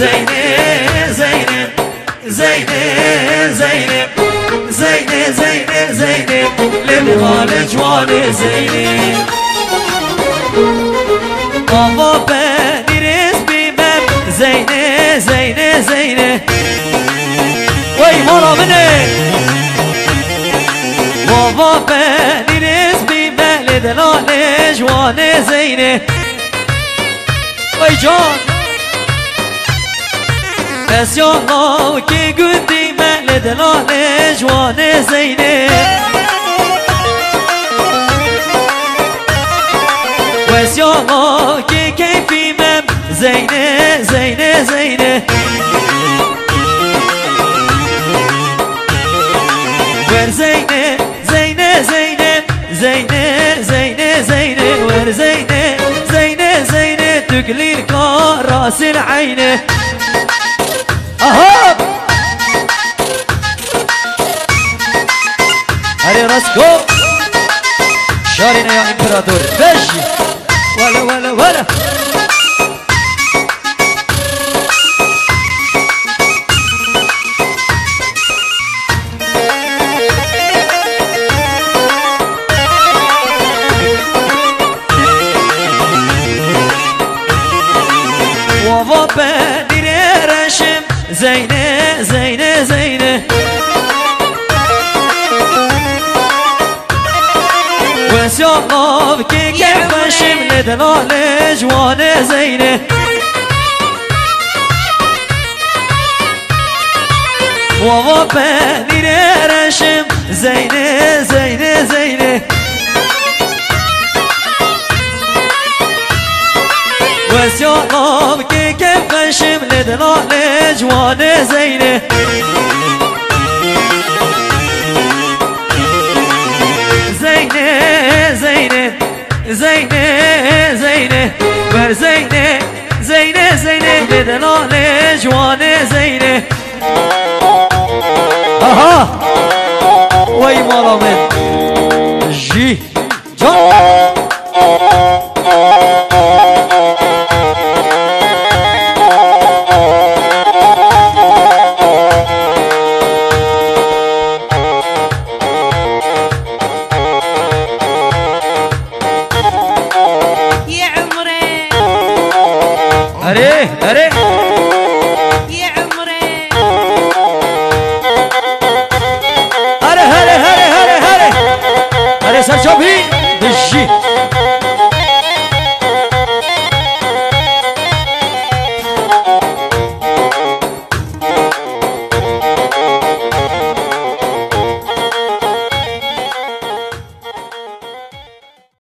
زينب زينب زينب زينب زينب زينب زينب لبغال جوان زينب بابا بنيرس بيباب زينب زينب زينب وي مرة منك بابا بنيرس بيباب لدلال جوان زينب وي جان بس يا الله كي قدي لدلال جوان زينب بس يا الله كي كيفي مم زينب زينب زينب ور زينب زينب زينب زينب زينب زينب ور زينب زينب زينب تقلي الكار راس العين اها هري راسكو شارينا يا امبراطور بجي ولا ولا ولا وفا بدير رشم زينة زينة زينة وسياقف كي كيفشم لدلال جوان زينة وفا بدير رشم زينة زينة زينة وسياقف كي كيفشم لدلال جوان زينة زينة زينة زينة زينة ور زينة زينة زينة لدلال جوان زينة اها وي مرة من جي جان अरे अरे